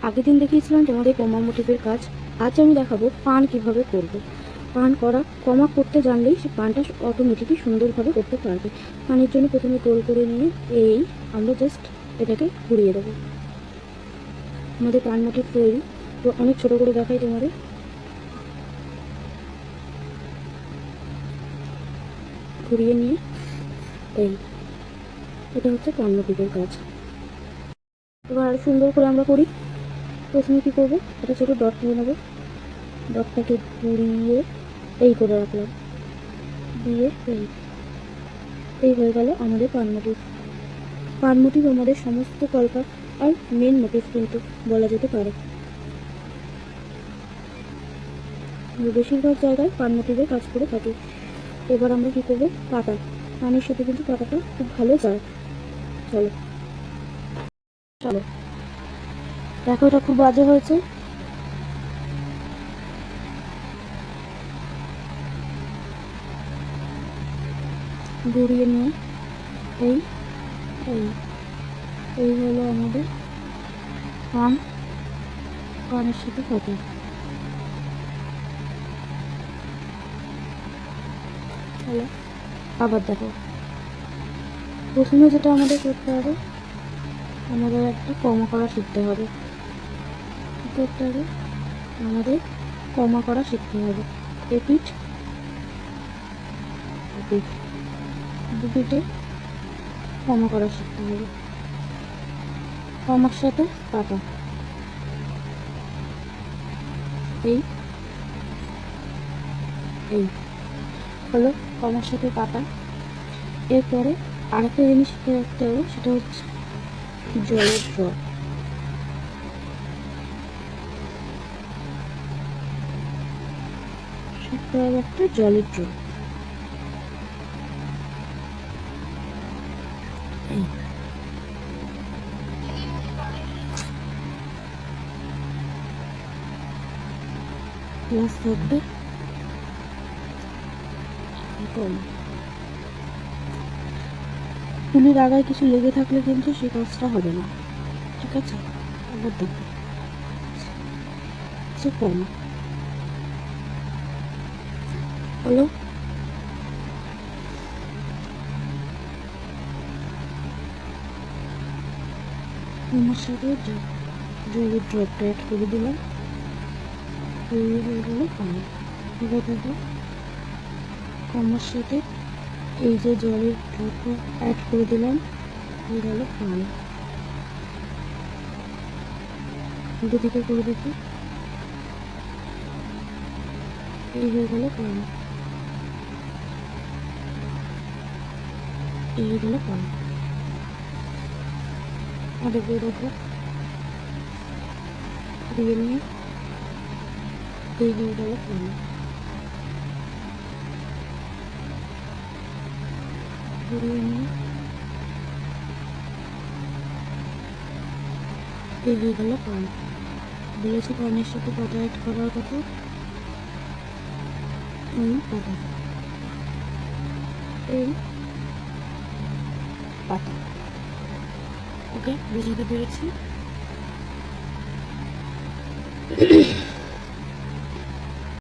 আগের দিন দেখিয়েছিলাম তোমাদের কমা মোটিভের কাজ। আজ আমি দেখাবো পান কিভাবে করব। পান করা কমা করতে জানলেই সে পানটা অটোমেটিকই সুন্দরভাবে করতে পারবে। পানের জন্য প্রথমে গোল করে নিয়ে আমরা জাস্ট এটাকে ঘুরিয়ে দেবো। আমাদের পান মোটিভ তৈরি। তো অনেক ছোট করে দেখাই তোমাদের। ঘুরিয়ে নিয়ে এটা হচ্ছে পান মোটিভের কাজ। এবার আরো সুন্দর করে আমরা করি। প্রথমে কী করবো, এটা ছোটো ডট নিয়ে নেবো। ডটটাকে ঘুরিয়ে করে রাখলাম, দিয়ে এই হয়ে গেল আমাদের পান মোটিভ। পান মোটিভ আমাদের সমস্ত কলকা আর মেন মোটিভ কিন্তু বলা যেতে পারে। বেশিরভাগ জায়গায় পান মোটিভের কাজ করে থাকি। এবার আমরা কী করবো, পাতা। পানের সাথে কিন্তু পাতাটা খুব ভালো যায়। চলো চলো দেখো, এটা খুব বাজে হয়েছে। ঘুরিয়ে নিয়ে এই হলো আমাদের পানের সাথে পাতা। চলো আবার দেখো। প্রথমে যেটা আমাদের করতে হবে, আমাদের একটা কমা করা শিখতে হবে। কী করতে হবে, আমাদের কমা করা শিখতে হবে। এপিঠ দুপিঠে কমা করা শিখতে হবে। কমার সাথে পাতা, এই হলো কমার সাথে পাতা। এরপরে আরেকটা জিনিস শিখে রাখতে হবে, সেটা হচ্ছে জলের ড্রপ। শিখতে হবে একটা জলের ড্রপ। প্লাস থাকবে তুলির আগায় কিছু লেগে থাকলে কিন্তু সেই কাজটা হবে না, ঠিক আছে? আবার দেখো কম হলো। আমার সাথে জলের ড্রপটা অ্যাড করে দিলাম, তৈরি হয়ে গেল পানি। এবার দেখো, কমার সাথে এই যে জলের ড্রপটা অ্যাড করে দিলাম, হয়ে গেল পানি। দুদিকে করে দেখি, এই হয়ে গেল পানি, এই হয়ে গেল পানি। আরেকবার দেখো, দিয়ে নিয়ে এই হয়ে গেল পানি। ঘুরিয়ে নিয়ে এই হয়ে গেল পানি। বলেছি পানির সাথে পাতা অ্যাড করার কথা, পাতা, এই পাতা। ওকে, বুঝতে পেরেছি।